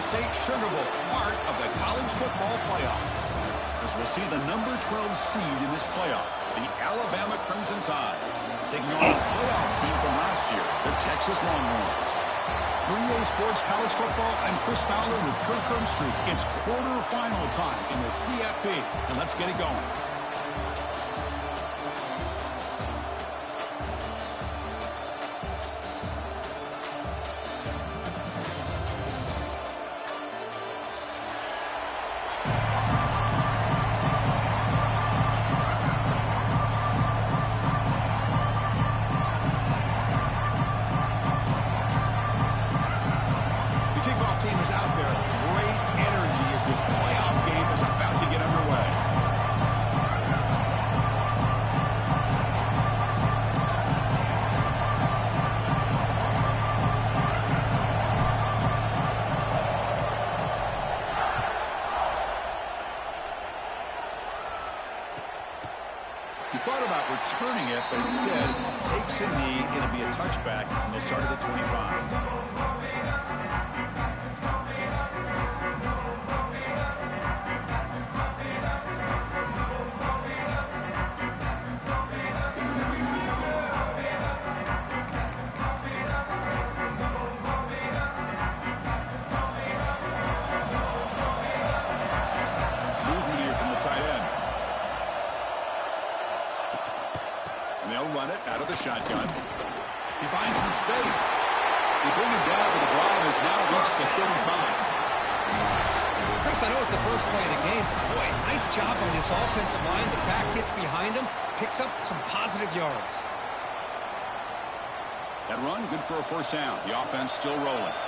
State Sugar Bowl, part of the college football playoff. As we'll see the number 12 seed in this playoff, the Alabama Crimson Tide, taking on a playoff team from last year, the Texas Longhorns. 3A Sports College Football, I'm Chris Fowler with Kirk Herbstreit. It's quarterfinal time in the CFP, and let's get it going. He thought about returning it, but instead takes a knee. It'll be a touchback, and they'll start at the 25. Run it out of the shotgun. He finds some space. They bring him down, but the drive has now reached the 35. Chris, I know it's the first play of the game. Boy, nice job on this offensive line. The back gets behind him, picks up some positive yards. That run, good for a first down. The offense still rolling.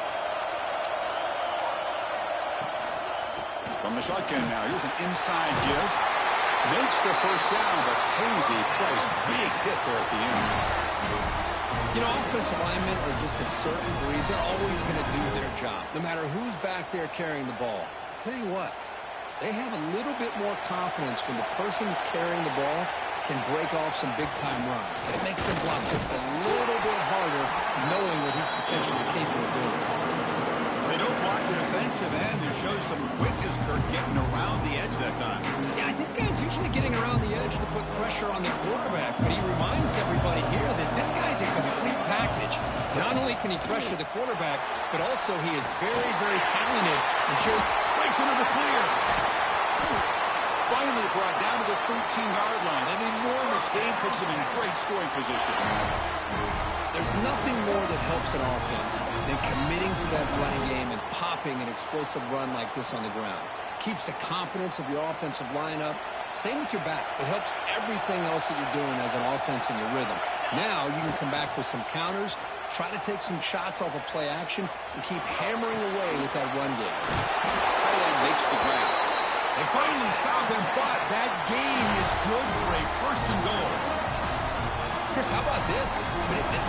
From the shotgun now, here's an inside give. Makes the first down, but pays a price. Big hit there at the end. You know, offensive linemen are just a certain breed. They're always going to do their job, no matter who's back there carrying the ball. I'll tell you what, they have a little bit more confidence when the person that's carrying the ball can break off some big-time runs. It makes them block just a little bit harder, knowing what he's potentially capable of doing. They don't block the defensive end. It shows some quickness, Kirk, getting around the edge that time. Yeah, this guy's usually getting around the edge to put pressure on the quarterback, but he reminds everybody here that this guy's a complete package. Not only can he pressure the quarterback, but also he is very, very talented and sure breaks into the clear. Finally brought down to the 13-yard line. An enormous gain puts him in great scoring position. There's nothing more that helps an offense than committing to that running game and popping an explosive run like this on the ground. Keeps the confidence of your offensive lineup. Same with your back. It helps everything else that you're doing as an offense in your rhythm. Now you can come back with some counters, try to take some shots off of play action, and keep hammering away with that run game. Highland makes the grab. They finally stop him, but that gain is good for a first and goal. Chris, how about this?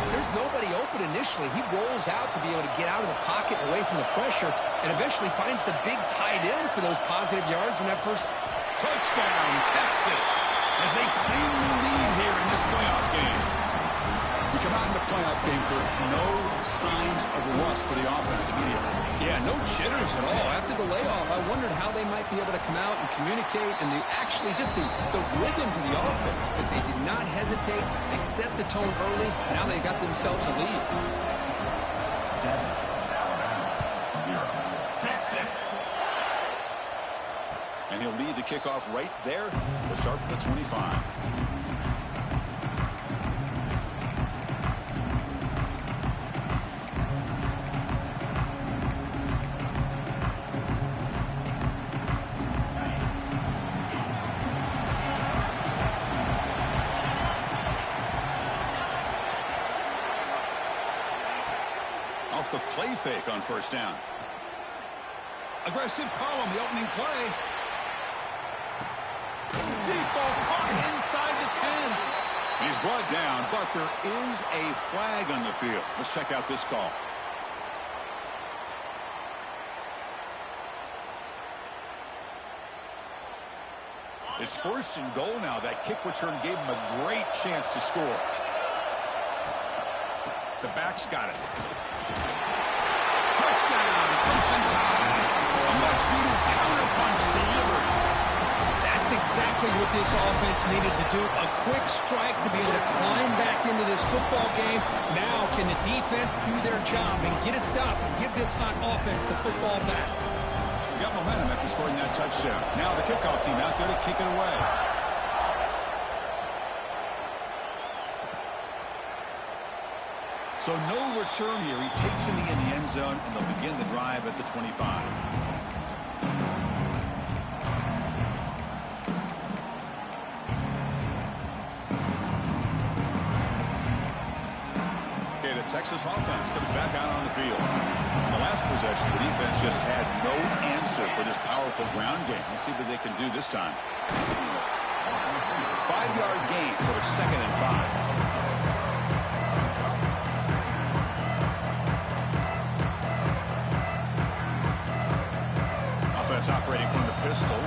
There's nobody open initially. He rolls out to be able to get out of the pocket and away from the pressure, and eventually finds the big tight end for those positive yards in that first. Touchdown, Texas, as they claim the lead here in this playoff game. We come out in the playoff game, Kirk. No signs of rust for the offense immediately. Yeah, no jitters at all. After the layoff, I wondered how they might be able to come out and communicate and actually just the rhythm to the offense. But they did not hesitate. They set the tone early. Now they got themselves a lead. 7-0. Texas. And he'll lead the kickoff right there. We'll start with the 25. Off the play fake on first down. Aggressive call on the opening play. Deep ball caught inside the 10. He's brought down, but there is a flag on the field. Let's check out this call. It's first and goal now. That kick return gave him a great chance to score. The back's got it. Touchdown, Crimson Tide. what this offense needed to do. A quick strike to be able to climb back into this football game. Now can the defense do their job and get a stop and give this hot offense the football back? We got momentum after scoring that touchdown. Now the kickoff team out there to kick it away. So no return here. He takes it in the end zone, and they'll begin the drive at the 25. Okay, the Texas offense comes back out on the field. In the last possession, the defense just had no answer for this powerful ground game. Let's see what they can do this time. 5-yard gain, so it's 2nd and 5. Operating from the pistol.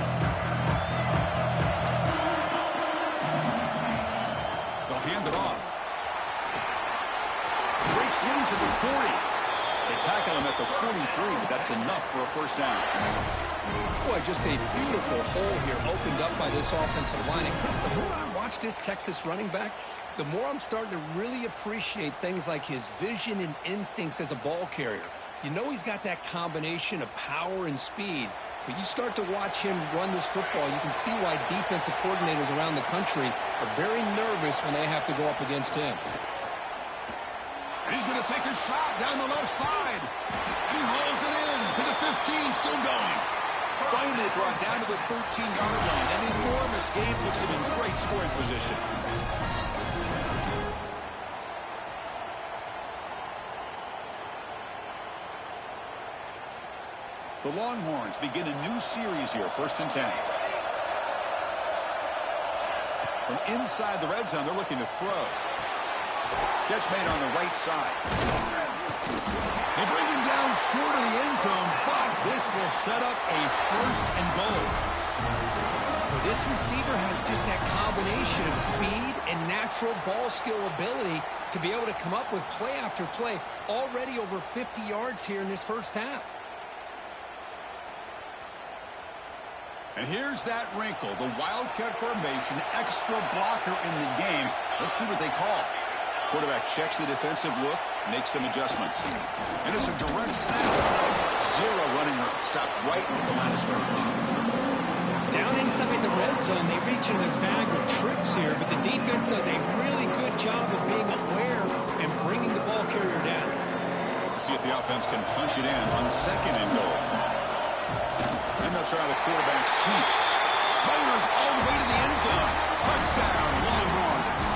They'll hand it off. Breaks loose at the 40. They tackle him at the 43, but that's enough for a first down. Boy, just a beautiful hole here opened up by this offensive line. And Chris, the more I watch this Texas running back, the more I'm starting to really appreciate things like his vision and instincts as a ball carrier. You know he's got that combination of power and speed. But you start to watch him run this football, you can see why defensive coordinators around the country are very nervous when they have to go up against him. And he's going to take a shot down the left side. And he hauls it in to the 15, still going. Finally brought down to the 13-yard line. An enormous gain puts him in great scoring position. The Longhorns begin a new series here, 1st and 10. From inside the red zone, they're looking to throw. Catch made on the right side. They bring him down short of the end zone, but this will set up a 1st and goal. Well, this receiver has just that combination of speed and natural ball skill ability to be able to come up with play after play, already over 50 yards here in this first half. And here's that wrinkle, the Wildcat formation, extra blocker in the game. Let's see what they call. Quarterback checks the defensive look, makes some adjustments. And it's a direct snap. 0 running room, stopped right at the line of scrimmage. Down inside the red zone, they reach in their bag of tricks here, but the defense does a really good job of being aware and bringing the ball carrier down. Let's see if the offense can punch it in on 2nd and goal. And they'll try the quarterback sneak. Motors all the way to the end zone. Touchdown, Longhorns.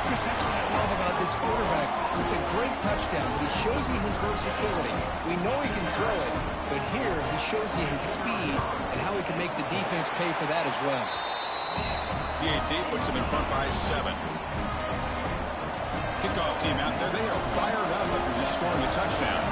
Chris, that's what I love about this quarterback. It's a great touchdown, but he shows you his versatility. We know he can throw it, but here he shows you his speed and how he can make the defense pay for that as well. PAT puts him in front by 7. Kickoff team out there. They are fired up after just scoring a touchdown.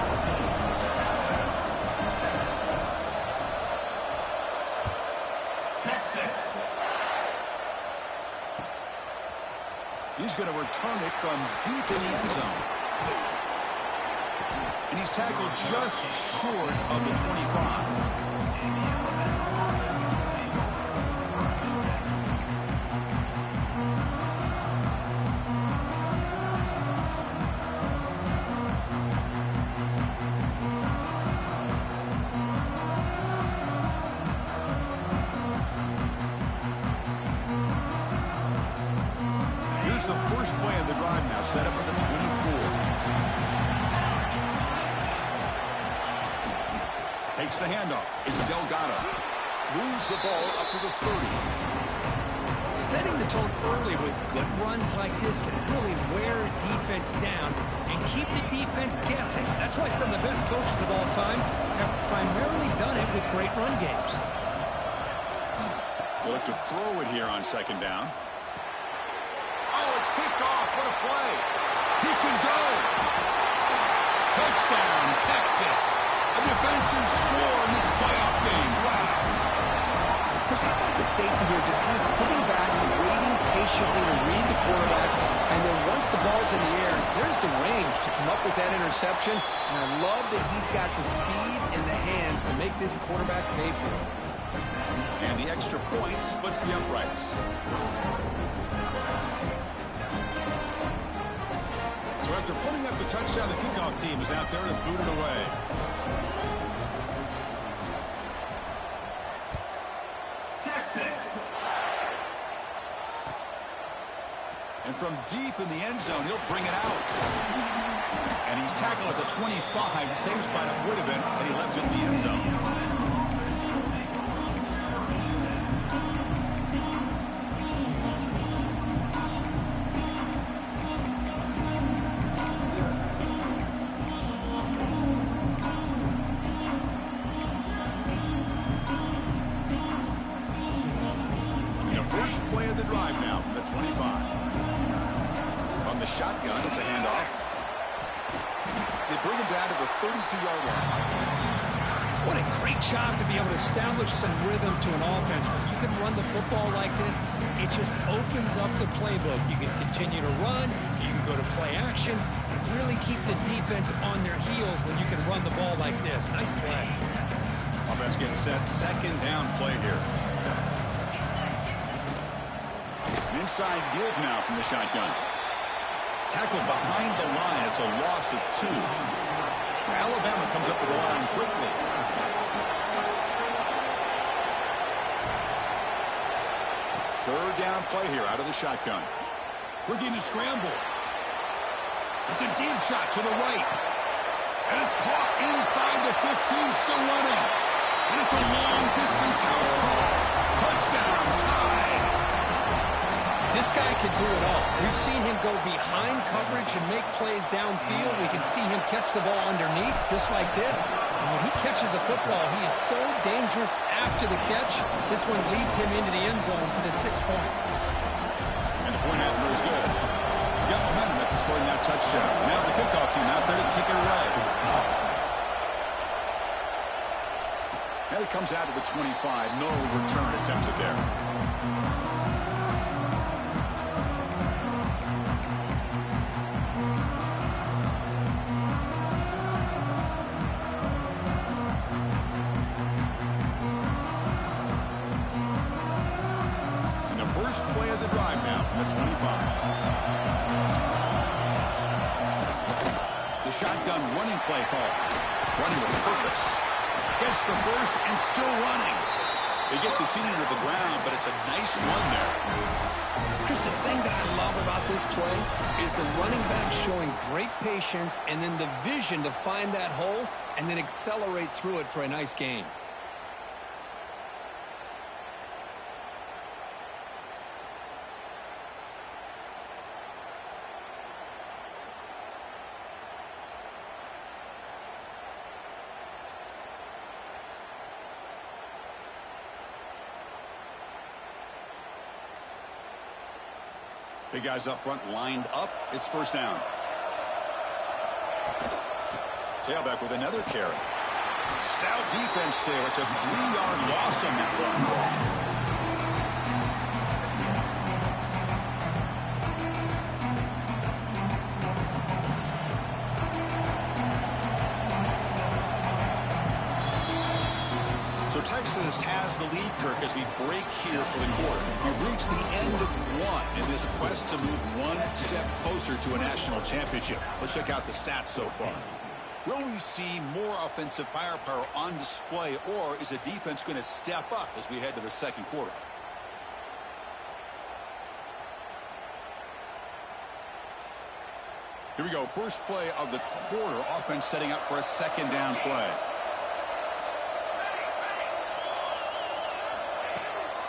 He's going to return it from deep in the end zone. And he's tackled just short of the 25. The first play of the drive now set up at the 24. Takes the handoff. It's Delgado. Moves the ball up to the 30. Setting the tone early with good runs like this can really wear a defense down and keep the defense guessing. That's why some of the best coaches of all time have primarily done it with great run games. They'll look to throw it here on 2nd down. Oh, it's picked off. What a play. He can go. Touchdown, Texas. A defensive score in this playoff game. Wow. Chris, how about the safety here just kind of sitting back and waiting patiently to read the quarterback, and then once the ball's in the air, there's the range to come up with that interception, and I love that he's got the speed in the hands to make this quarterback pay for it. And the extra point splits the uprights. So after putting up the touchdown, the kickoff team is out there to boot it away. Texas. And from deep in the end zone, he'll bring it out. And he's tackled at the 25. Same spot it would have been had he left it in the end zone. First play of the drive now from the 25. From the shotgun, it's a handoff. They bring him down to the 32-yard line. What a great job to be able to establish some rhythm to an offense. When you can run the football like this, it just opens up the playbook. You can continue to run, you can go to play action, and really keep the defense on their heels when you can run the ball like this. Nice play. Offense getting set. Second down play here. Inside give now from the shotgun. Tackled behind the line. It's a loss of 2. Alabama comes up with the line quickly. Third down play here out of the shotgun. Looking to scramble. It's a deep shot to the right. And it's caught inside the 15, still running. And it's a long-distance house call. Touchdown, tied. This guy can do it all. We've seen him go behind coverage and make plays downfield. We can see him catch the ball underneath, just like this. And when he catches a football, he is so dangerous after the catch. This one leads him into the end zone for the 6 points. And the point after is good. Got momentum after scoring that touchdown. Now the kickoff team out there to kick it away. Now he comes out to the 25. No return attempted there. First play of the drive now from the 25. The shotgun running play call. Running with purpose. Gets the first and still running. They get the senior to the ground, but it's a nice run there. Chris, the thing that I love about this play is the running back showing great patience and then the vision to find that hole and then accelerate through it for a nice gain. Big guys up front lined up. It's first down. Tailback with another carry. Stout defense there. It's a 3-yard loss on that run. So Texas has the lead, Kirk, as we break here for the quarter. We've reached the end of one in this quest to move one step closer to a national championship. Let's check out the stats so far. Will we see more offensive firepower on display, or is the defense going to step up as we head to the second quarter? Here we go. First play of the quarter. Offense setting up for a second down play.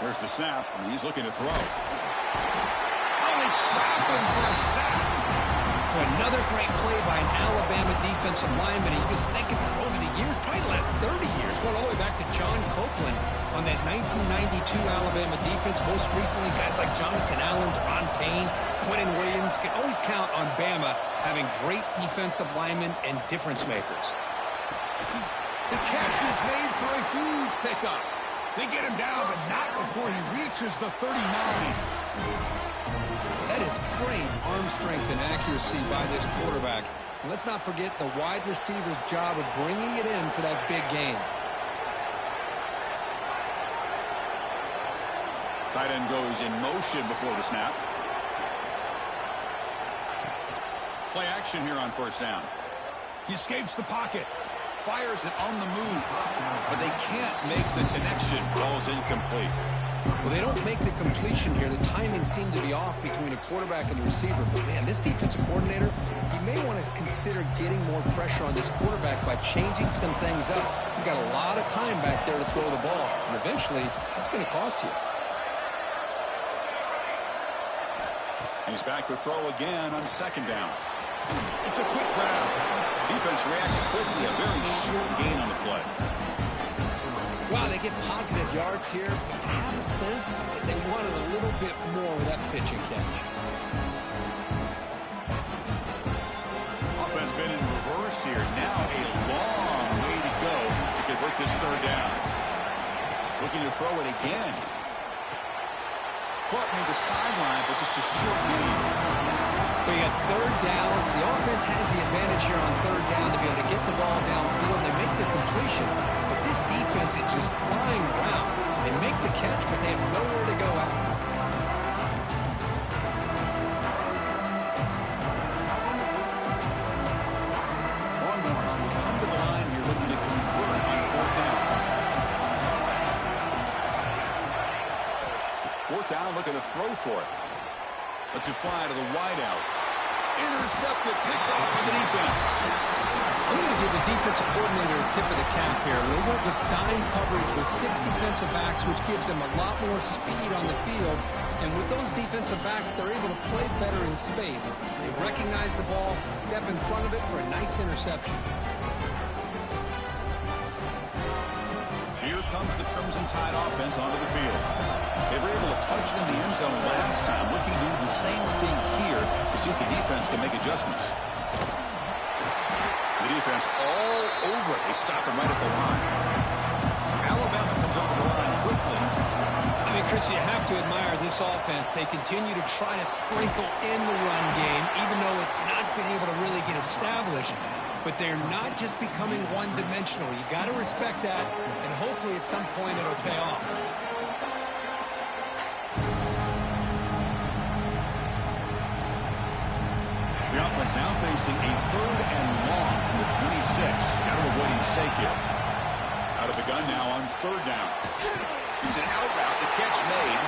There's the snap, and he's looking to throw. Only trapping for a sack. Another great play by an Alabama defensive lineman. You just think about over the years, probably the last 30 years, going all the way back to John Copeland on that 1992 Alabama defense. Most recently, guys like Jonathan Allen, Deron Payne, Quentin Williams. You can always count on Bama having great defensive linemen and difference makers. The catch is made for a huge pickup. They get him down, but not before he reaches the 39. That is great arm strength and accuracy by this quarterback. And let's not forget the wide receiver's job of bringing it in for that big gain. Tight end goes in motion before the snap. Play action here on first down. He escapes the pocket. Fires it on the move. But they can't make the connection. Ball's incomplete. Well, they don't make the completion here. The timing seemed to be off between a quarterback and the receiver. But, man, this defensive coordinator, he may want to consider getting more pressure on this quarterback by changing some things up. He got a lot of time back there to throw the ball. And eventually, that's going to cost you. He's back to throw again on second down. It's a quick grab. Defense reacts quickly. A very short gain on the play. Wow, they get positive yards here. I have a sense that they wanted a little bit more with that pitch and catch. Offense been in reverse here. Now a long way to go to convert this third down. Looking to throw it again. Caught near the sideline, but just a short gain. But you got third down. The offense has the advantage here on third down to be able to get the ball downfield. They make the completion, but this defense is just flying around. They make the catch, but they have nowhere to go after. Longhorns will come to the line here looking to convert on fourth down. Fourth down, looking to throw for it. Lets it fly to the wideout. Intercepted, picked off by the defense. I'm going to give the defensive coordinator a tip of the cap here. They went with dime coverage with 6 defensive backs, which gives them a lot more speed on the field. And with those defensive backs, they're able to play better in space. They recognize the ball, step in front of it for a nice interception. Here comes the Crimson Tide offense onto the field. They were able to punch it in the end zone last time, looking to do the same thing here to see if the defense can make adjustments. The defense all over it. They stop him right at the line. Alabama comes over the line quickly. I mean, Chris, you have to admire this offense. They continue to try to sprinkle in the run game, even though it's not been able to really get established. But they're not just becoming one-dimensional. You got to respect that, and hopefully at some point it'll pay off. The offense now facing a third and long from the 26. Got to avoid a mistake here. Out of the gun now on third down. He's an out route. The catch made.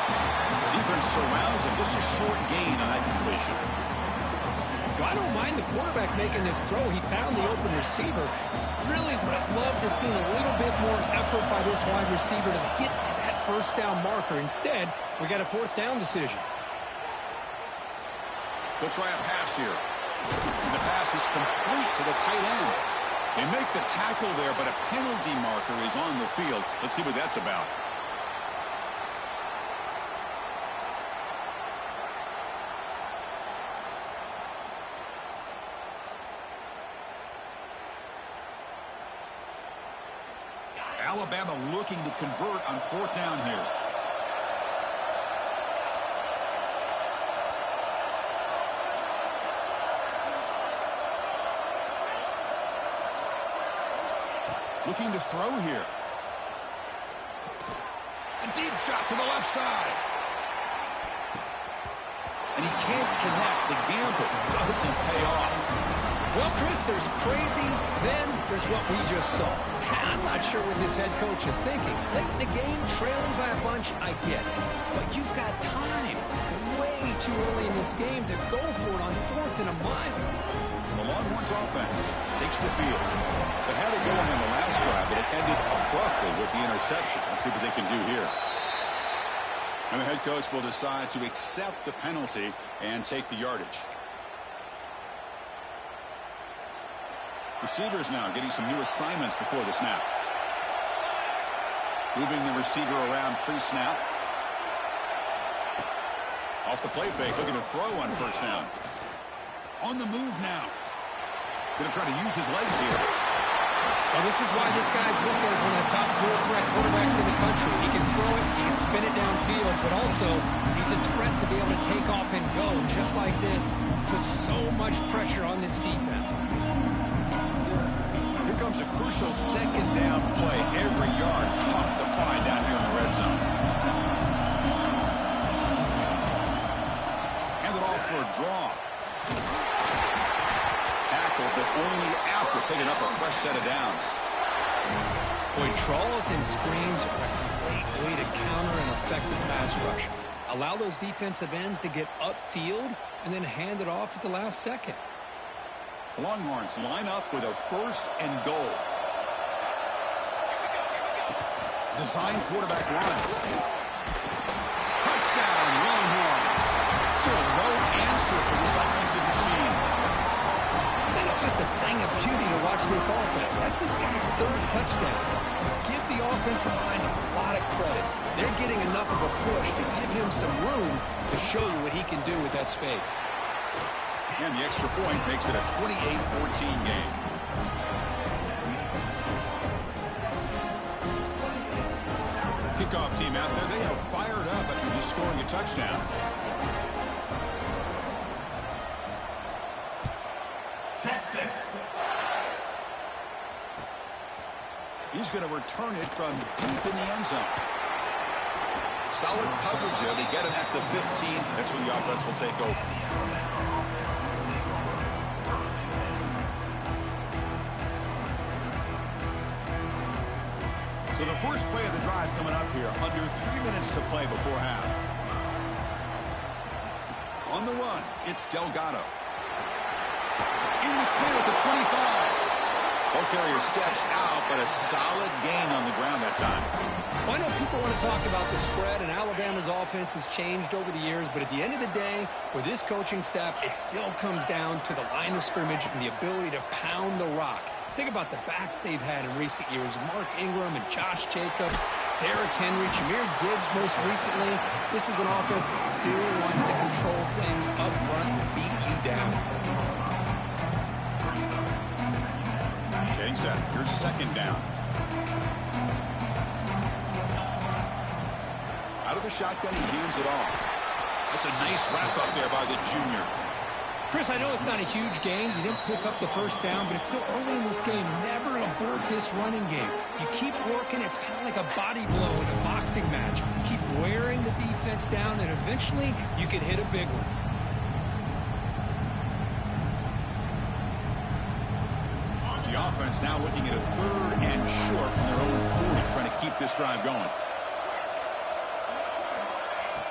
The defense surrounds him. Just a short gain on that completion. Well, I don't mind the quarterback making this throw. He found the open receiver. Really would have loved to see a little bit more effort by this wide receiver to get to that first down marker. Instead, we got a fourth down decision. They'll try a pass here. And the pass is complete to the tight end. They make the tackle there, but a penalty marker is on the field. Let's see what that's about. Alabama looking to convert on fourth down here. Looking to throw here. A deep shot to the left side. And he can't connect. The gamble doesn't pay off. Well, Chris, there's crazy, then there's what we just saw. I'm not sure what this head coach is thinking. Late in the game, trailing by a bunch, I get it. But you've got time, way too early in this game, to go for it on fourth and a mile. The Longhorns offense takes the field. They had it going on the last drive, but it ended abruptly with the interception. Let's see what they can do here. And the head coach will decide to accept the penalty and take the yardage. Receivers now getting some new assignments before the snap. Moving the receiver around pre-snap. Off the play fake, looking to throw on first down. On the move now. Going to try to use his legs here. Well, this is why this guy's looked at as one of the top dual threat quarterbacks in the country. He can throw it, he can spin it downfield, but also he's a threat to be able to take off and go just like this. Puts so much pressure on this defense. Here comes a crucial second down play. Every yard tough to find out here in the red zone. Boy, draws and screens are a great way to counter an effective pass rush. Allow those defensive ends to get upfield and then hand it off at the last second. Longhorns line up with a 1st and goal. Design quarterback run. Touchdown, Longhorns. Still no answer for this offensive machine. Man, it's just a thing of beauty to watch this offense. That's this guy's 3rd touchdown. But give the offensive line a lot of credit. They're getting enough of a push to give him some room to show you what he can do with that space. And the extra point makes it a 28-14 game. Kickoff team out there, they are fired up after just scoring a touchdown. Texas. He's going to return it from deep in the end zone. Solid coverage there. They get him at the 15. That's where the offense will take over. So the first play of the drive coming up here. Under 3 minutes to play before half. On the run, it's Delgado. In the clear at the 25. Ball carrier steps out, but a solid gain on the ground that time. Well, I know people want to talk about the spread, and Alabama's offense has changed over the years, but at the end of the day, with this coaching staff, it still comes down to the line of scrimmage and the ability to pound the rock. Think about the backs they've had in recent years. Mark Ingram and Josh Jacobs, Derrick Henry, Jahmyr Gibbs most recently. This is an offense that still wants to control things up front and beat you down. Getting set. Here's 2nd down. Out of the shotgun, he hands it off. That's a nice wrap up there by the junior. Chris, I know it's not a huge gain. You didn't pick up the 1st down, but it's still early in this game. Never abort this running game. You keep working. It's kind of like a body blow in a boxing match. Keep wearing the defense down, and eventually you can hit a big one. The offense now looking at a 3rd and short on their own 40, trying to keep this drive going.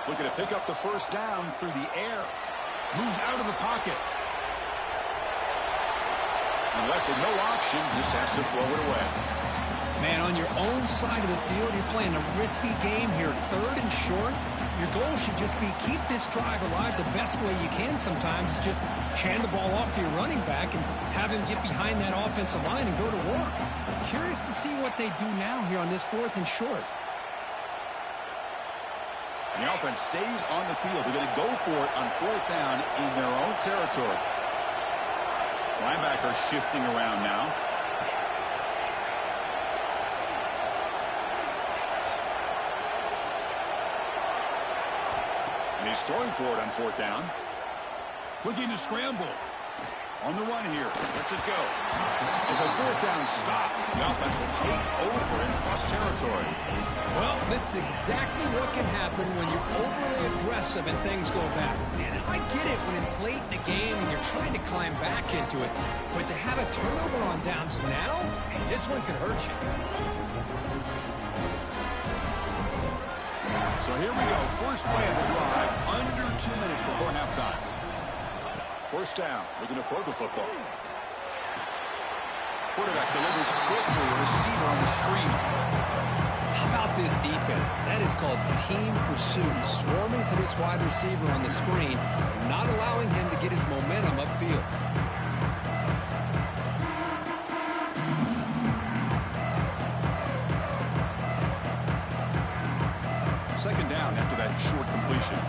Looking to pick up the 1st down through the air. Moves out of the pocket. And left with no option, just has to throw it away. Man, on your own side of the field, you're playing a risky game here. 3rd and short. Your goal should just be keep this drive alive the best way you can sometimes. Just hand the ball off to your running back and have him get behind that offensive line and go to work. Curious to see what they do now here on this 4th and short. And the offense stays on the field. They're going to go for it on 4th down in their own territory. Linebacker shifting around now. And he's throwing for it on 4th down. Looking to scramble. On the run here. Lets it go. It's a 4th down stop. The offense will take over in plus territory. Well, this is exactly what can happen when you're overly aggressive and things go bad. And I get it when it's late in the game and you're trying to climb back into it. But to have a turnover on downs now, man, this one could hurt you. So here we go. First play of the drive. Under 2 minutes before halftime. 1st down. Looking to throw the football. Quarterback delivers quickly. A receiver on the screen. How about this defense? That is called team pursuit. Swarming to this wide receiver on the screen, not allowing him to get his momentum upfield. Second down after that short completion.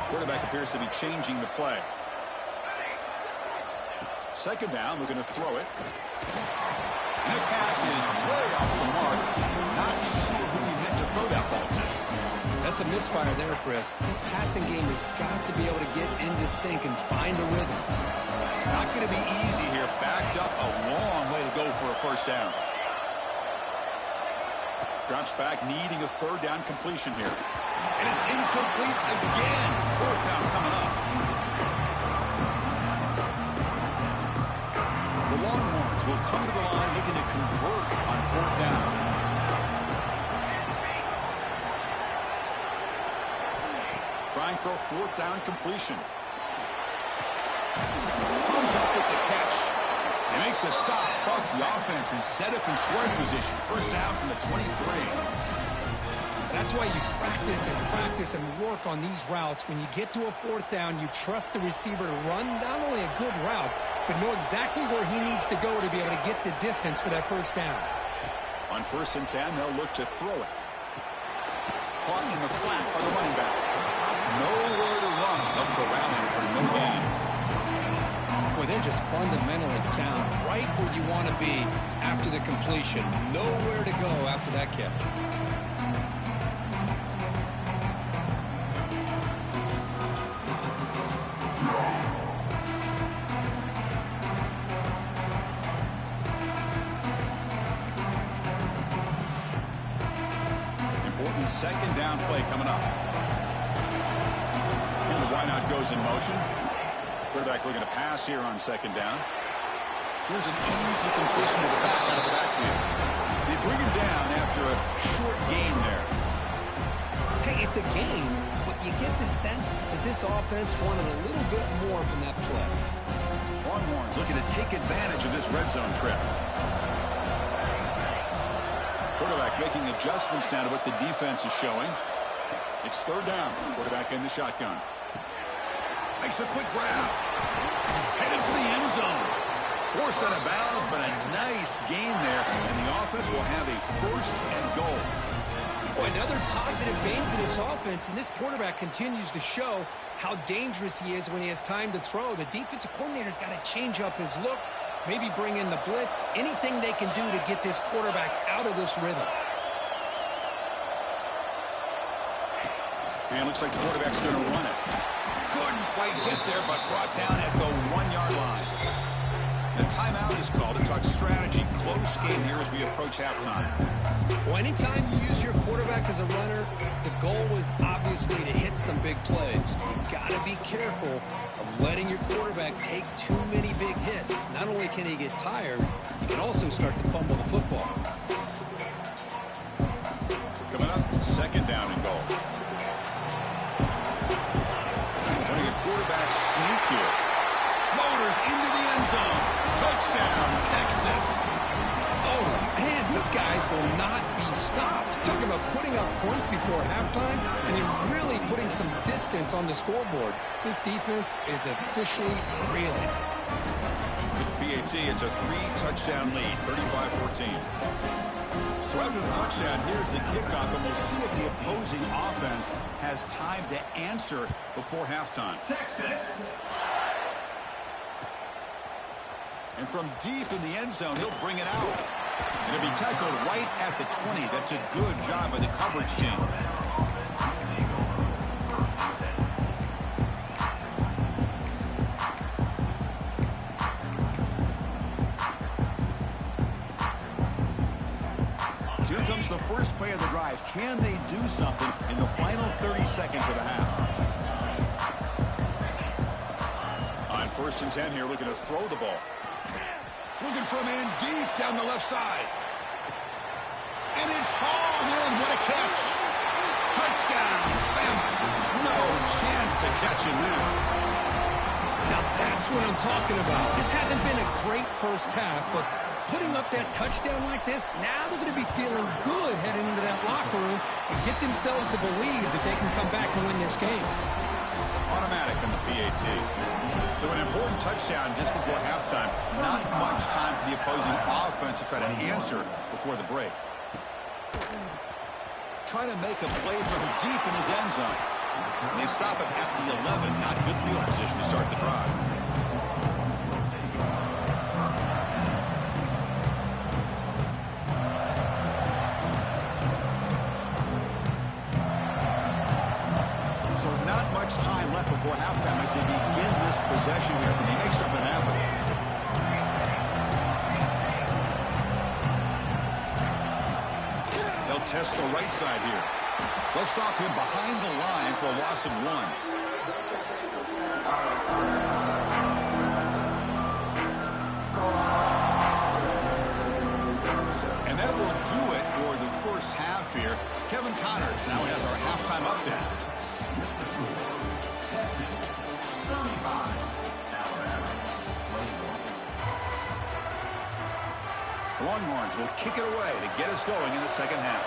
Quarterback appears to be changing the play. 2nd down, we're going to throw it. And the pass is way off the mark. Not sure who he meant to throw that ball to. That's a misfire there, Chris. This passing game has got to be able to get into sync and find a rhythm. Not going to be easy here. Backed up a long way to go for a 1st down. Drops back, needing a 3rd down completion here. And it's incomplete again. 4th down coming up. The will come to the line looking to convert on fourth down. Trying for a fourth down completion. Comes up with the catch. They make the stop, but the offense is set up in scoring position. First down from the 23. That's why you practice and work on these routes. When you get to a fourth down, you trust the receiver to run not only a good route, but know exactly where he needs to go to be able to get the distance for that first down. On 1st and 10, they'll look to throw it. Caught in the flat by the running back. Nowhere to run. Up the rally for no gain. Boy, they're just fundamentally sound. Right where you want to be after the completion. Nowhere to go after that catch. Second down play coming up. And the wideout goes in motion. Quarterback looking to pass here on second down. Here's an easy completion to the back out of the backfield. They bring him down after a short gain there. Hey, it's a game, but you get the sense that this offense wanted a little bit more from that play. Longhorns looking to take advantage of this red zone trip. Quarterback making adjustments now to what the defense is showing. It's third down. Quarterback in the shotgun. Makes a quick grab. Headed for the end zone. Forced out of bounds, but a nice gain there. And the offense will have a first and goal. Boy, another positive gain for this offense, and this quarterback continues to show how dangerous he is when he has time to throw. The defensive coordinator's got to change up his looks, maybe bring in the blitz, anything they can do to get this quarterback out of this rhythm. And it looks like the quarterback's going to run it. Couldn't quite get there, but brought down at the 1-yard line. The timeout is called to talk strategy. Close game here as we approach halftime. Well, anytime you use your quarterback as a runner, the goal is obviously to hit some big plays. You got to be careful of letting your quarterback take too many big hits. Not only can he get tired, he can also start to fumble the football. Coming up, second down and goal. Running a quarterback sneak here. Motors into the end zone. Touchdown, Texas. Oh, man, these guys will not be stopped. Talking about putting up points before halftime and then really putting some distance on the scoreboard. This defense is officially reeling. With the PAT, it's a 3-touchdown lead, 35-14. So after the touchdown, here's the kickoff, and we'll see if the opposing offense has time to answer before halftime. Texas. And from deep in the end zone, he'll bring it out. It'll be tackled right at the 20. That's a good job by the coverage team. Here comes the first play of the drive. Can they do something in the final 30 seconds of the half? On 1st and 10 here, looking to throw the ball. Looking for a man deep down the left side. And it's hauled in. What a catch. Touchdown. Bama. No chance to catch him there. Now that's what I'm talking about. This hasn't been a great first half, but putting up that touchdown like this, now they're going to be feeling good heading into that locker room and get themselves to believe that they can come back and win this game. Automatic in the PAT. So an important touchdown just before halftime. Not much time for the opposing offense to try to answer before the break. Trying to make a play from deep in his end zone. And they stop him at the 11. Not good field position to start the drive. So not much time left before halftime as they begin this possession here. Can they make something happen? They'll test the right side here. They'll stop him behind the line for a loss of 1. do it for the first half here. Kevin Connors now has our halftime update. The Longhorns will kick it away to get us going in the second half.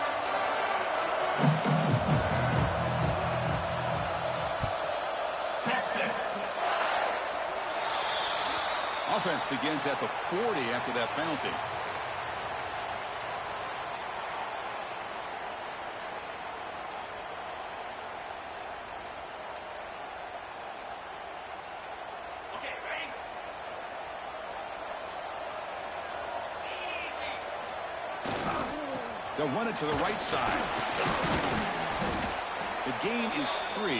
Texas. Offense begins at the 40 after that penalty. Okay, ready? They'll run it to the right side. The gain is 3.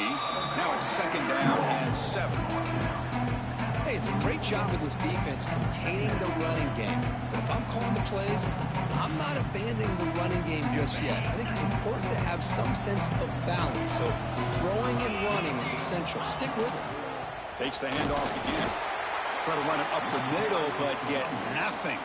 Now it's second down and 7. Hey, it's a great job of this defense containing the running game. But if I'm calling the plays, I'm not abandoning the running game just yet. I think it's important to have some sense of balance. So throwing and running is essential. Stick with it. Takes the handoff again. Try to run it up the middle, but get nothing.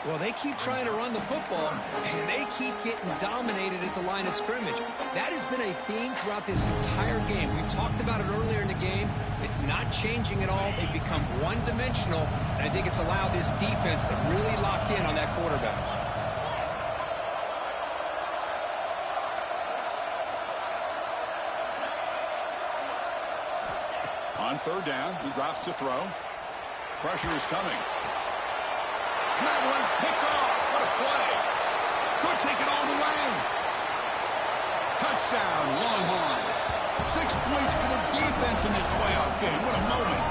Well, they keep trying to run the football, and they keep getting dominated at the line of scrimmage. That has been a theme throughout this entire game. We've talked about it earlier in the game. It's not changing at all. They've become one-dimensional, and I think it's allowed this defense to really lock in on that quarterback. On third down, he drops to throw. Pressure is coming. That one's picked off. What a play. Could take it all the way. Touchdown, Longhorns. 6 points for the defense in this playoff game. What a moment.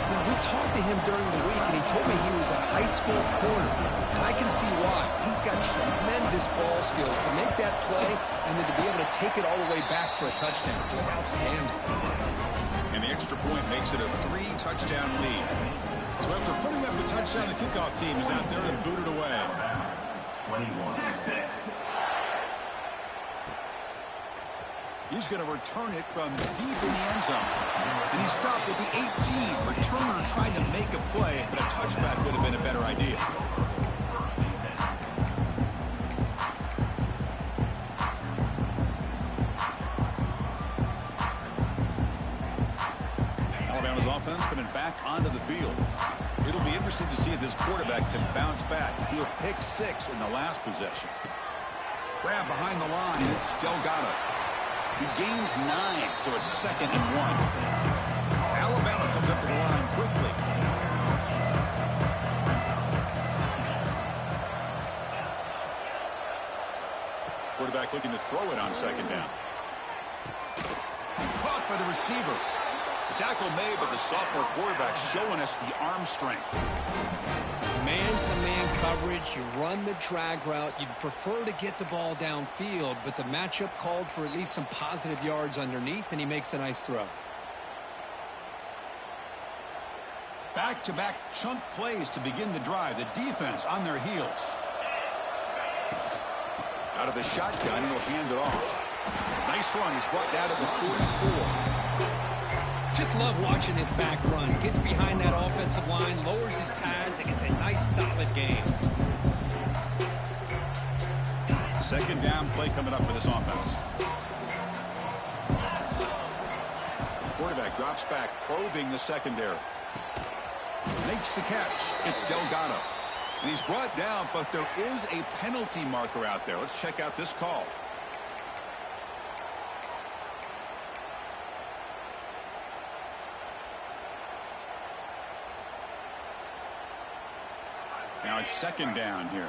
Now, we talked to him during the week, and he told me he was a high school corner. And I can see why. He's got tremendous ball skills to make that play and then to be able to take it all the way back for a touchdown. Just outstanding. And the extra point makes it a 3-touchdown lead. So after putting up a touchdown, the kickoff team is out there to boot it away. 21. Texas. He's going to return it from deep in the end zone. And he stopped at the 18. Returner tried to make a play, but a touchback would have been a better idea. Alabama's offense coming back onto the field. It'll be interesting to see if this quarterback can bounce back. He threw a pick 6 in the last possession. Grab behind the line. It's Delgado. He gains 9, so it's second and 1. Alabama comes up to the line quickly. Quarterback looking to throw it on second down. Caught by the receiver. Tackle made, but the sophomore quarterback showing us the arm strength. Man-to-man coverage, you run the drag route. You'd prefer to get the ball downfield, but the matchup called for at least some positive yards underneath, and he makes a nice throw. Back-to-back chunk plays to begin the drive. The defense on their heels. Out of the shotgun, he'll hand it off. Nice run. He's brought down to the 44. Just love watching this back run. Gets behind that offensive line, lowers his pads, and gets a nice solid gain. Second down play coming up for this offense. Quarterback drops back, probing the secondary. Makes the catch. It's Delgado. And he's brought down, but there is a penalty marker out there. Let's check out this call. Now it's second down here.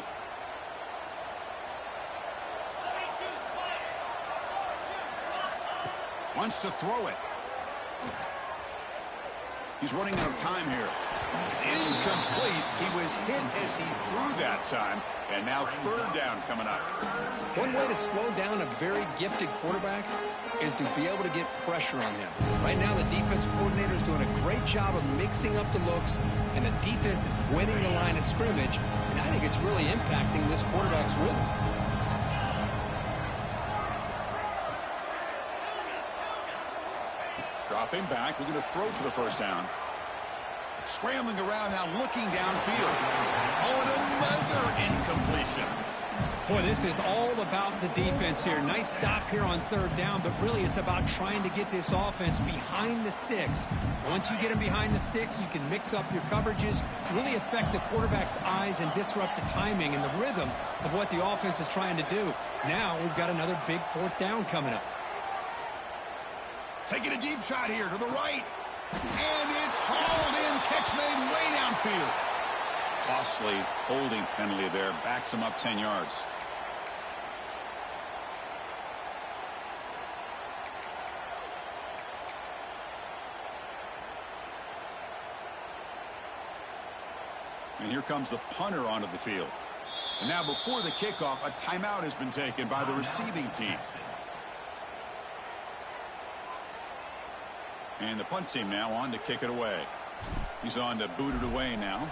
Wants to throw it. He's running out of time here. It's incomplete. He was hit as he threw that time. And now third down coming up. One way to slow down a very gifted quarterback is to be able to get pressure on him. Right now, the defense coordinator is doing a great job of mixing up the looks, and the defense is winning the line of scrimmage, and I think it's really impacting this quarterback's rhythm. Dropping back, looking to throw for the first down. Scrambling around now, looking downfield. Oh, and another incompletion. Boy, this is all about the defense here. Nice stop here on third down, but really it's about trying to get this offense behind the sticks. Once you get them behind the sticks, you can mix up your coverages, really affect the quarterback's eyes and disrupt the timing and the rhythm of what the offense is trying to do. Now we've got another big fourth down coming up. Taking a deep shot here to the right. And it's hauled in. Catch made way downfield. Costly holding penalty there. Backs him up 10 yards. And here comes the punter onto the field. And now before the kickoff, a timeout has been taken by the receiving team. And the punt team now on to kick it away. He's on to boot it away now.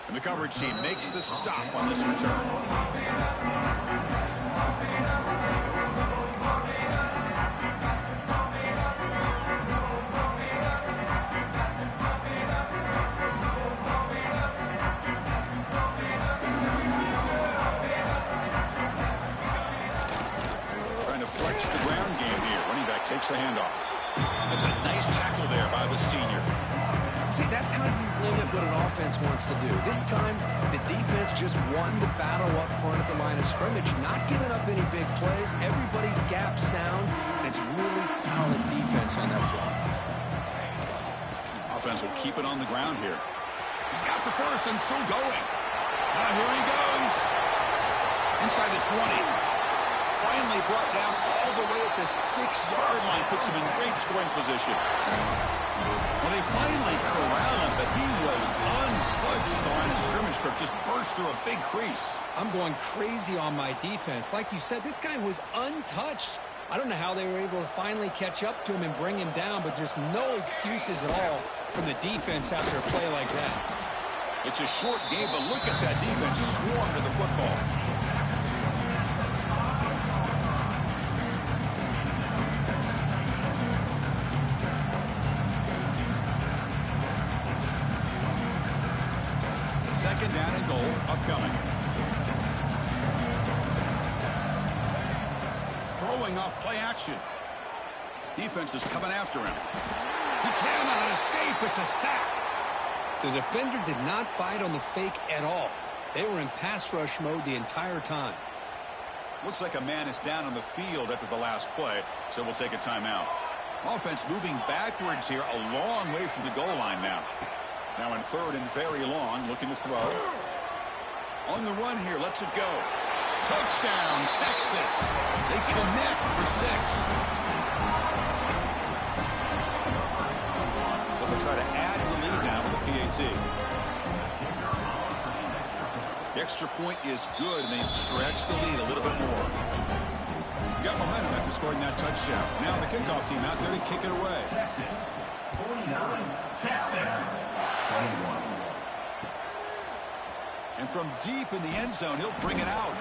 And the coverage team makes the stop on this return. Takes the handoff. That's a nice tackle there by the senior. See, that's how you limit what an offense wants to do. This time, the defense just won the battle up front at the line of scrimmage, not giving up any big plays. Everybody's gap sound, and it's really solid defense on that play. Offense will keep it on the ground here. He's got the first and still going. Now here he goes. Inside the 20. Finally brought down all the way at the 6-yard line. Puts him in great scoring position. Well, they finally corral him, but he was untouched at the line of scrimmage. Kirk just burst through a big crease. I'm going crazy on my defense. Like you said, this guy was untouched. I don't know how they were able to finally catch up to him and bring him down, but just no excuses at all from the defense after a play like that. It's a short game, but look at that defense swarm to the football. Second down and goal upcoming. Throwing up play action. Defense is coming after him. He cannot escape. It's a sack. The defender did not bite on the fake at all. They were in pass rush mode the entire time. Looks like a man is down on the field after the last play, so we'll take a timeout. Offense moving backwards here, a long way from the goal line now. Now in third and very long, looking to throw. On the run here, lets it go. Touchdown, Texas. They connect for 6. So they'll try to add to the lead now with the PAT. The extra point is good, and they stretch the lead a little bit more. Got momentum after scoring that touchdown. Now the kickoff team out there to kick it away. Texas 49, Texas 21. And from deep in the end zone, he'll bring it out.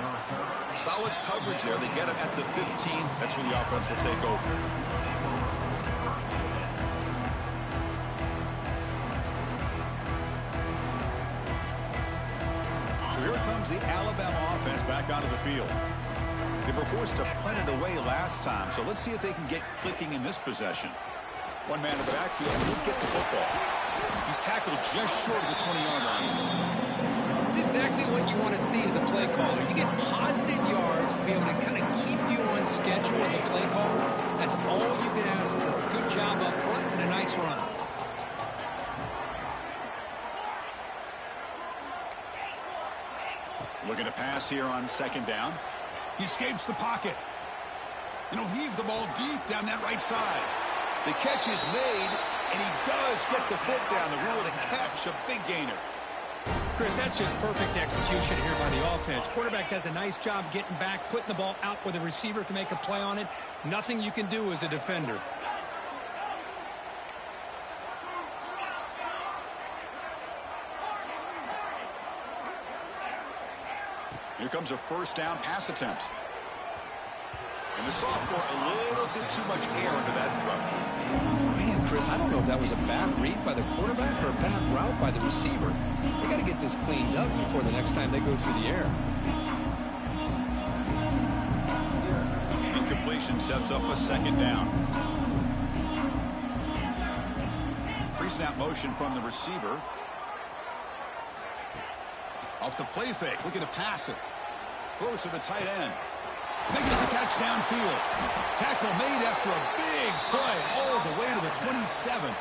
Solid coverage there. They get him at the 15. That's where the offense will take over. So here comes the Alabama offense back onto the field. They were forced to punt it away last time, so let's see if they can get clicking in this possession. One man in the backfield will get the football. He's tackled just short of the 20-yard line. It's exactly what you want to see as a play caller. You get positive yards to be able to kind of keep you on schedule as a play caller. That's all you can ask for. Good job up front and a nice run. Looking to pass here on second down. He escapes the pocket. And he'll heave the ball deep down that right side. The catch is made, and he does get the foot down. The rule to catch, a big gainer. Chris, that's just perfect execution here by the offense. Quarterback does a nice job getting back, putting the ball out where the receiver can make a play on it. Nothing you can do as a defender. Here comes a first down pass attempt. And the sophomore, a little bit too much air under that throw. Man, Chris, I don't know if that was a bad read by the quarterback or a bad route by the receiver. They got to get this cleaned up before the next time they go through the air. Incompletion sets up a second down. Pre-snap motion from the receiver. Off the play fake, looking to pass it. Throws to the tight end. Makes the catch downfield. Tackle made after a big play all the way to the 27.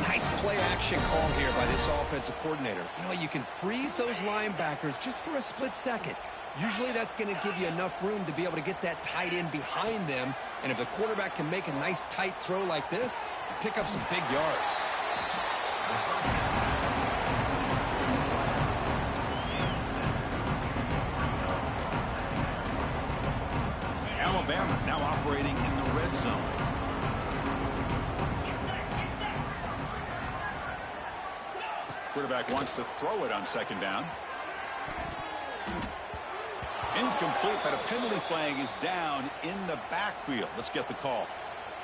Nice play action call here by this offensive coordinator. You know, you can freeze those linebackers just for a split second. Usually that's going to give you enough room to be able to get that tight end behind them. And if the quarterback can make a nice tight throw like this, pick up some big yards. Alabama now operating in the red zone. Quarterback wants to throw it on second down. Incomplete, but a penalty flag is down in the backfield. Let's get the call.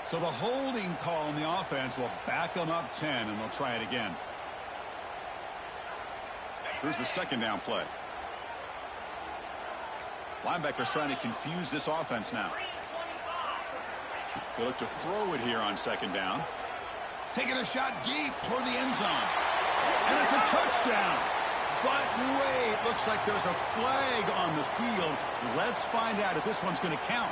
So the holding call on the offense will back them up 10, and they'll try it again. Here's the second down play. Linebackers trying to confuse this offense now. They look to throw it here on second down. Taking a shot deep toward the end zone. And it's a touchdown. But wait, looks like there's a flag on the field. Let's find out if this one's going to count.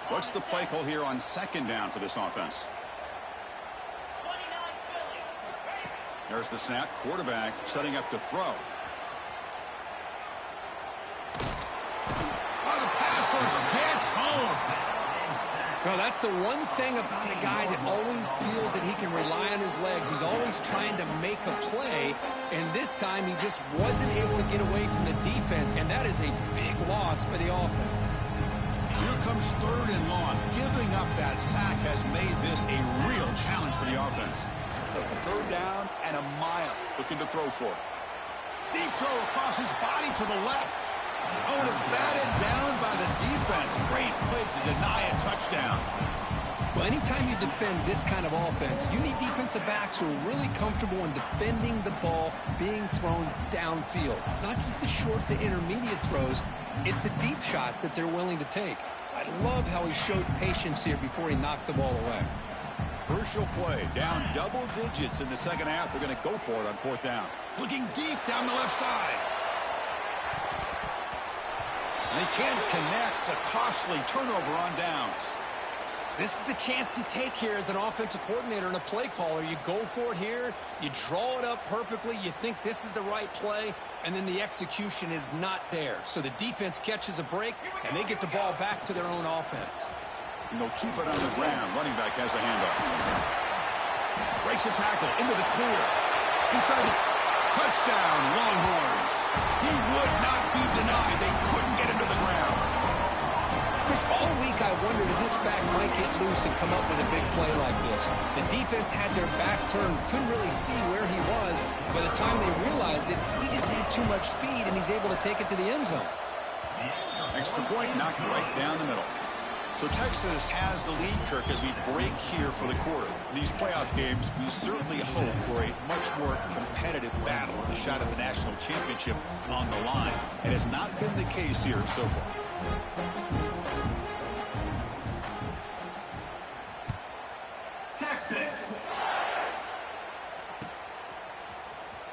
What's the play call here on second down for this offense? There's the snap. Quarterback setting up to throw. Oh, the passer gets home. No, that's the one thing about a guy that always feels that he can rely on his legs. He's always trying to make a play, and this time he just wasn't able to get away from the defense, and that is a big loss for the offense. So here comes third and long. Giving up that sack has made this a real challenge for the offense. Third down and a mile. Looking to throw for it. Deep throw across his body to the left. Oh, and it's batted down by the defense. Great play to deny a touchdown. Well, anytime you defend this kind of offense, you need defensive backs who are really comfortable in defending the ball being thrown downfield. It's not just the short to intermediate throws. It's the deep shots that they're willing to take. I love how he showed patience here before he knocked the ball away. Crucial play. Down double digits in the second half. They're going to go for it on fourth down. Looking deep down the left side. And they can't connect. A costly turnover on downs. This is the chance you take here as an offensive coordinator and a play caller. You go for it here. You draw it up perfectly. You think this is the right play, and then the execution is not there. So the defense catches a break, and they get the ball back to their own offense. And they'll keep it on the ground. Running back has the handoff. Breaks a tackle into the clear. Inside the touchdown, Longhorns. He would not be denied. They couldn't get him to the ground. Chris, all week I wondered if this back might get loose and come up with a big play like this. The defense had their back turned, couldn't really see where he was. By the time they realized it, he just had too much speed, and he's able to take it to the end zone. Extra point knocked right down the middle. So Texas has the lead, Kirk, as we break here for the quarter. These playoff games, we certainly hope for a much more competitive battle with a shot at the national championship on the line. It has not been the case here so far. Texas.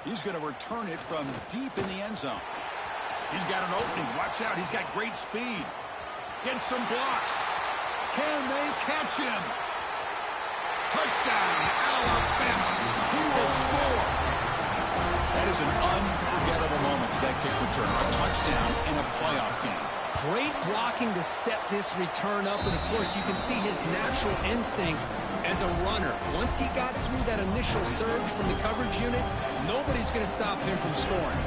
He's going to return it from deep in the end zone. He's got an opening. Watch out. He's got great speed. Gets some blocks. Can they catch him? Touchdown, Alabama. He will score. That is an unforgettable moment for that kick return. A touchdown in a playoff game. Great blocking to set this return up, and of course you can see his natural instincts as a runner. Once he got through that initial surge from the coverage unit, nobody's going to stop him from scoring.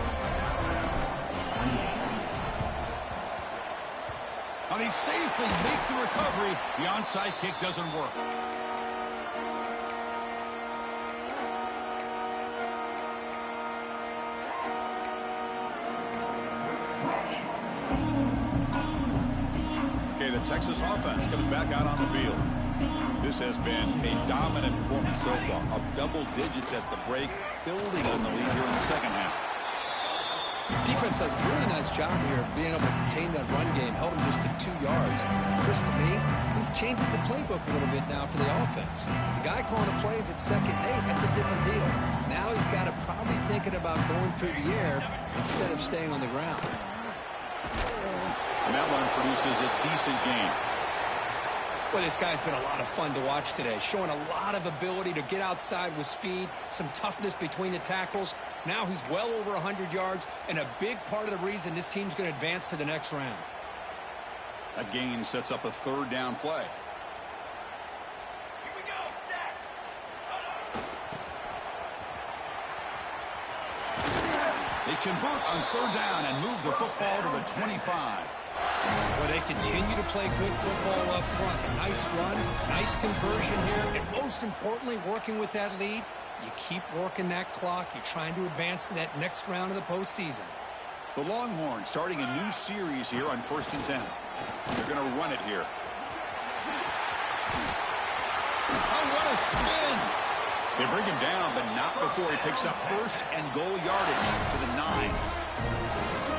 Now they safely make the recovery. The onside kick doesn't work. play, the Texas offense comes back out on the field. This has been a dominant performance so far, of double digits at the break, building on the lead here in the second half. Defense does a really nice job here of being able to contain that run game, held him just to 2 yards. Chris, to me, this changes the playbook a little bit now for the offense. The guy calling the plays at 2nd and 8, that's a different deal. Now he's got to probably thinking about going through the air instead of staying on the ground. And that one produces a decent gain. Well, this guy's been a lot of fun to watch today, showing a lot of ability to get outside with speed, some toughness between the tackles. Now he's well over 100 yards, and a big part of the reason this team's going to advance to the next round. That gain sets up a 3rd down play. Here we go, set. They convert on 3rd down and move the football to the 25. Well, they continue to play good football up front. A nice run, nice conversion here, and most importantly, working with that lead, you keep working that clock. You're trying to advance to that next round of the postseason. The Longhorns starting a new series here on 1st and 10. They're going to run it here. Oh, what a spin! They bring him down, but not before he picks up 1st and goal yardage to the 9.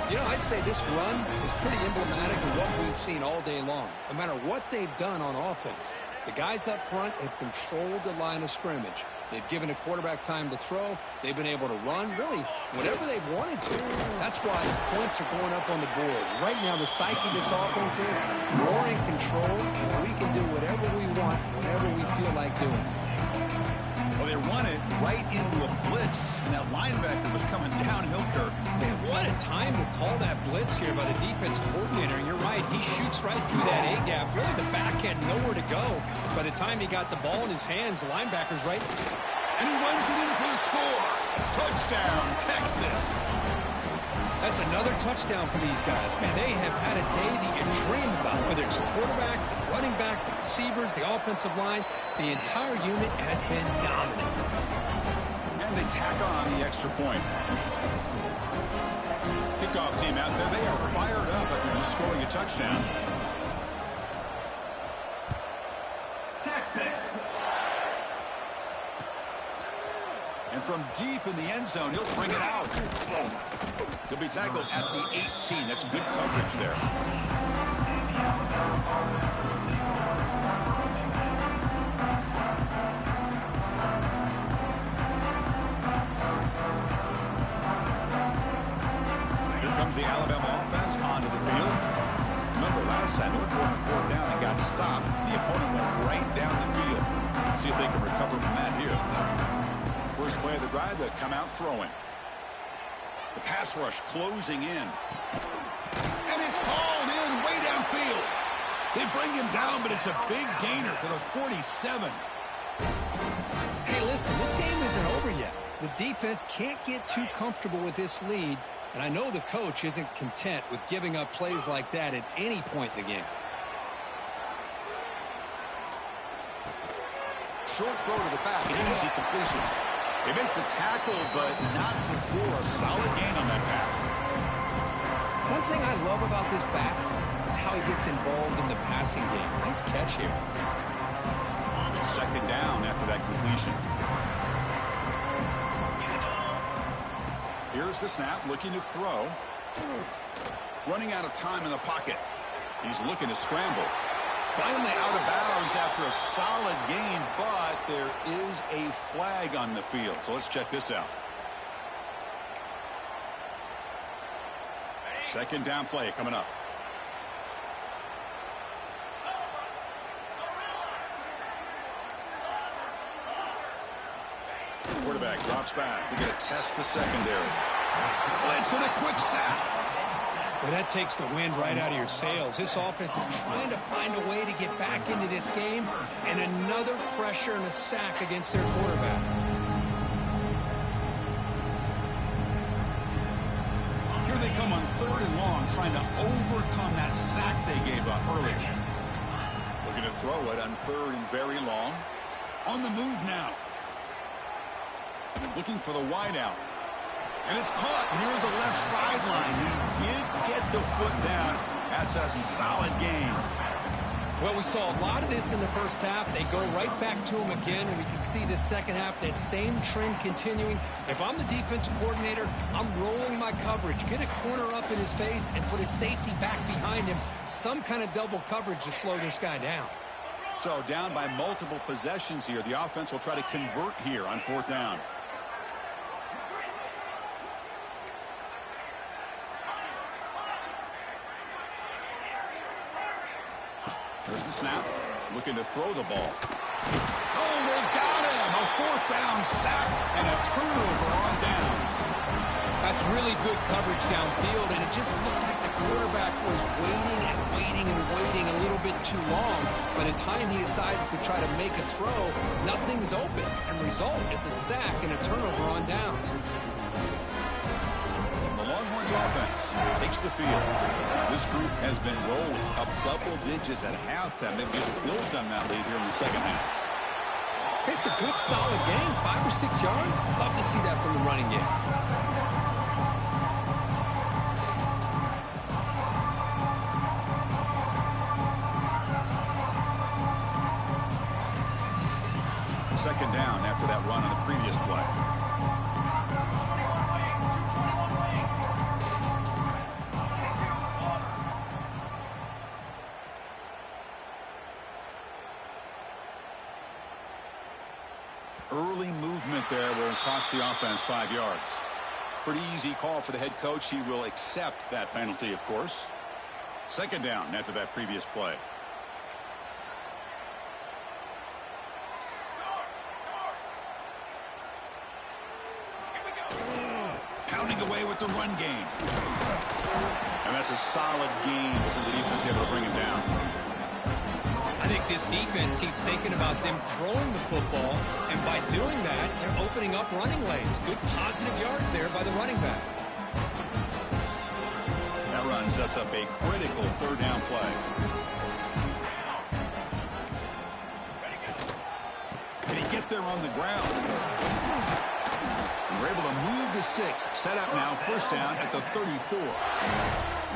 You know, I'd say this run is pretty emblematic of what we've seen all day long. No matter what they've done on offense, the guys up front have controlled the line of scrimmage. They've given a quarterback time to throw. They've been able to run, really, whatever they've wanted to. That's why points are going up on the board. Right now, the psyche of this offense is more in control, and we can do whatever we want, whatever we feel like doing. Well, they run it right into a blitz, and that linebacker was coming downhill, Kirk. Man, what a time to call that blitz here by the defensive coordinator. And you're right, he shoots right through that A-gap. Really, the back had nowhere to go. By the time he got the ball in his hands, the linebacker's right. And he runs it in for the score. Touchdown, Texas. That's another touchdown for these guys. Man, they have had a day that you dream about, whether it's the quarterback, the running back, the receivers, the offensive line. The entire unit has been dominant. And they tack on the extra point. Kickoff team out there. They are fired up after just scoring a touchdown. Texas. And from deep in the end zone, he'll bring it out. He'll be tackled at the 18. That's good coverage there. Here comes the Alabama offense onto the field. Remember last time, they were 4th down and got stopped. The opponent went right down the field. Let's see if they can recover from that here. First play of the drive, they come out throwing. The pass rush closing in. And it's hauled in way downfield. They bring him down, but it's a big gainer to the 47. Hey, listen, this game isn't over yet. The defense can't get too comfortable with this lead, and I know the coach isn't content with giving up plays like that at any point in the game. Short throw to the back, an easy completion. They make the tackle, but not before a solid gain on that pass. One thing I love about this back is how he gets involved in the passing game. Nice catch here. 2nd down after that completion. Here's the snap, looking to throw. Running out of time in the pocket. He's looking to scramble. Finally out of bounds after a solid gain, but there is a flag on the field. So let's check this out. 2nd down play coming up. Quarterback drops back. We're going to test the secondary. Blitz and a quick sack. Well, that takes the wind right out of your sails. This offense is trying to find a way to get back into this game, and another pressure and a sack against their quarterback. Here they come on 3rd and long, trying to overcome that sack they gave up earlier. Looking to throw it on 3rd and very long. On the move now. Looking for the wideout. And it's caught near the left sideline. He did get the foot down. That's a solid gain. Well, we saw a lot of this in the first half. They go right back to him again, and we can see the second half, that same trend continuing. If I'm the defensive coordinator, I'm rolling my coverage. Get a corner up in his face and put a safety back behind him. Some kind of double coverage to slow this guy down. So down by multiple possessions here. The offense will try to convert here on 4th down. There's the snap. Looking to throw the ball. Oh, they've got him. A 4th down sack and a turnover on downs. That's really good coverage downfield, and it just looked like the quarterback was waiting and waiting and waiting a little bit too long. By the time he decides to try to make a throw, nothing's open. And result is a sack and a turnover on downs. The Longhorns offense takes the field. This group has been rolling up double digits at halftime. They've just built on that lead here in the second half. It's a good, solid game. 5 or 6 yards. Love to see that from the running game. Second down after that run on the previous play. Early movement there will cost the offense 5 yards. Pretty easy call for the head coach. He will accept that penalty, of course. Second down after that previous play. Pounding away with the run game. And that's a solid gain for the defense able to bring him down. I think this defense keeps thinking about them throwing the football, and by doing that, they're opening up running lanes. Good positive yards there by the running back. That run sets up a critical 3rd down play. Can he get there on the ground? We're able to move the 6. Set up now, 1st down at the 34.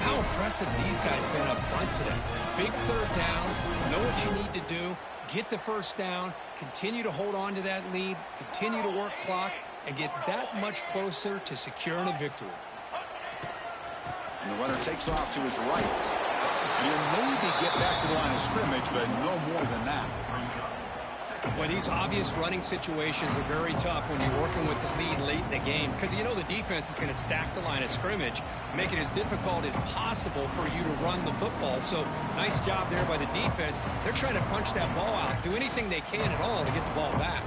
How impressive these guys been up front today. Big 3rd down, know what you need to do, get the 1st down, continue to hold on to that lead, continue to work clock, and get that much closer to securing a victory. And the runner takes off to his right. And he'll maybe get back to the line of scrimmage, but no more than that. Well, these obvious running situations are very tough when you're working with the lead late in the game, because you know the defense is going to stack the line of scrimmage, make it as difficult as possible for you to run the football. So nice job there by the defense. They're trying to punch that ball out, do anything they can at all to get the ball back.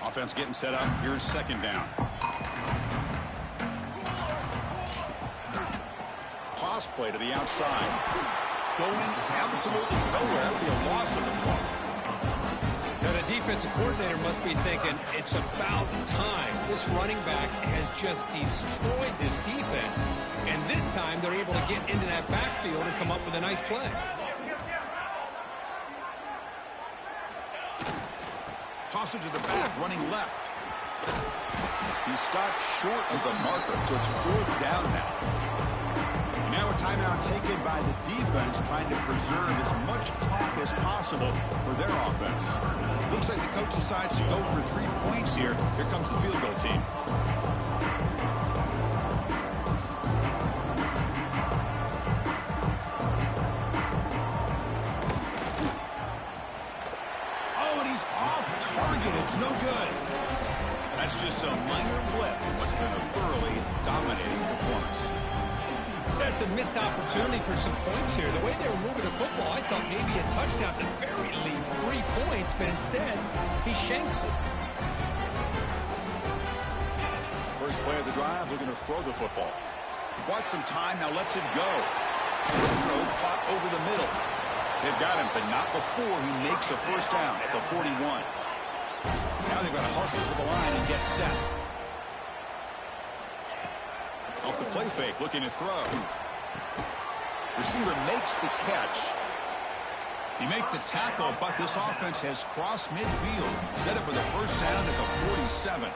Offense getting set up. Here's 2nd down. Toss play to the outside. Going absolutely nowhere. It'll be a loss of the ball. Now the defensive coordinator must be thinking, it's about time. This running back has just destroyed this defense. And this time they're able to get into that backfield and come up with a nice play. Toss it to the back, running left. He stopped short of the marker, so it's 4th down now. And now a timeout taken by the defense, trying to preserve as much clock as possible for their offense. Looks like the coach decides to go for 3 points here. Here comes the field goal team. It's no good. That's just a minor blip in what's been a thoroughly dominating performance. That's a missed opportunity for some points here. The way they were moving the football, I thought maybe a touchdown, at the very least 3 points, but instead, he shanks it. First play of the drive, looking to throw the football. Bought some time, now lets it go. Throw caught over the middle. They've got him, but not before he makes a 1st down at the 41. Now they've got to hustle to the line and get set. Off the play fake, looking to throw. Receiver makes the catch. You make the tackle, but this offense has crossed midfield. Set up with a first down at the 47.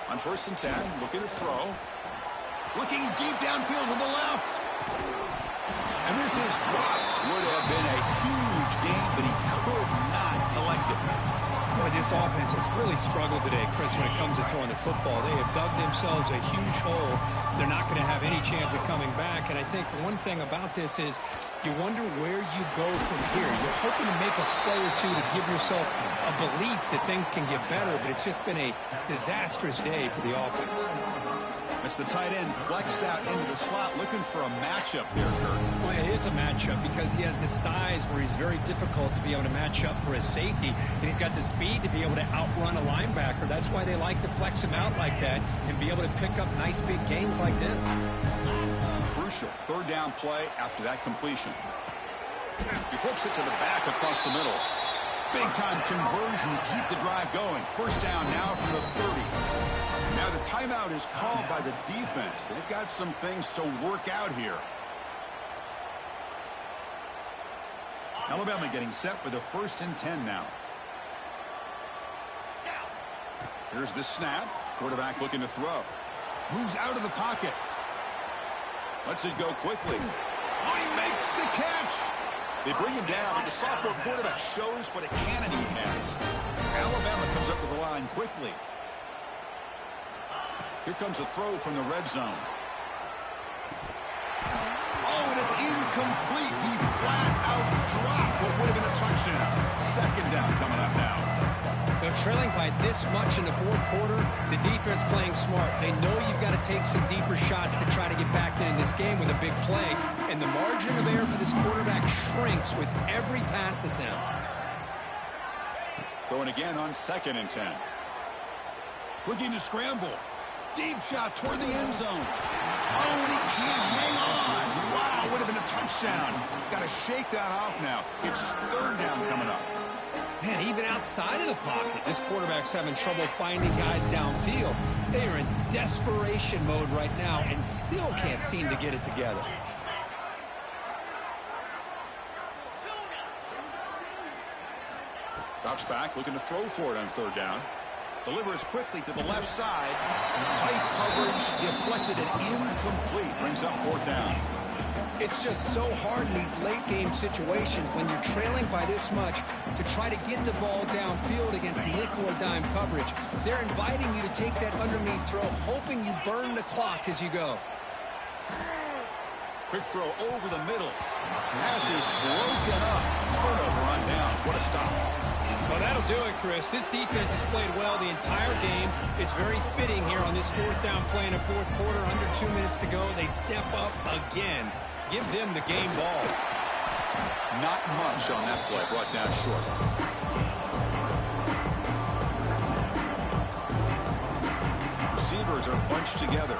On 1st and 10, looking to throw. Looking deep downfield to the left. And this is dropped. Would have been a huge gain, but he could not collect it. Boy, this offense has really struggled today, Chris, when it comes to throwing the football. They have dug themselves a huge hole. They're not going to have any chance of coming back. And I think one thing about this is you wonder where you go from here. You're hoping to make a play or two to give yourself a belief that things can get better, but it's just been a disastrous day for the offense. That's the tight end flexed out into the slot, looking for a matchup there, Kurt. Well, it is a matchup because he has the size where he's very difficult to be able to match up for his safety, and he's got the speed to be able to outrun a linebacker. That's why they like to flex him out like that and be able to pick up nice big gains like this. Crucial 3rd down play after that completion. He flips it to the back across the middle. Big-time conversion to keep the drive going. First down now from the 30. Now the timeout is called by the defense. They've got some things to work out here. Alabama getting set with a 1st and 10 now. Here's the snap. Quarterback looking to throw. Moves out of the pocket. Lets it go quickly. Oh, he makes the catch. They bring him down, but the sophomore quarterback shows what a cannon he has. Alabama comes up with the line quickly. Here comes a throw from the red zone. Oh, and it's incomplete. He flat out dropped what would have been a touchdown. 2nd down coming up now. They're trailing by this much in the 4th quarter. The defense playing smart. They know you've got to take some deeper shots to try to get back in this game with a big play. And the margin of error for this quarterback shrinks with every pass attempt. Throwing again on 2nd and 10. Looking to scramble. Deep shot toward the end zone. Oh, and he can't hang on. Wow, would have been a touchdown. Got to shake that off now. It's 3rd down coming up. Man, even outside of the pocket, this quarterback's having trouble finding guys downfield. They are in desperation mode right now and still can't seem to get it together. Drops back, looking to throw for it on 3rd down. Delivers quickly to the left side. Tight coverage, deflected and incomplete. Brings up 4th down. It's just so hard in these late-game situations when you're trailing by this much to try to get the ball downfield against nickel or dime coverage. They're inviting you to take that underneath throw, hoping you burn the clock as you go. Quick throw over the middle. Pass is broken up. Turnover on downs. What a stop. Well, that'll do it, Chris. This defense has played well the entire game. It's very fitting here on this 4th down play in the 4th quarter. Under 2 minutes to go. They step up again. Give them the game ball. Not much on that play. Brought down short. Receivers are bunched together.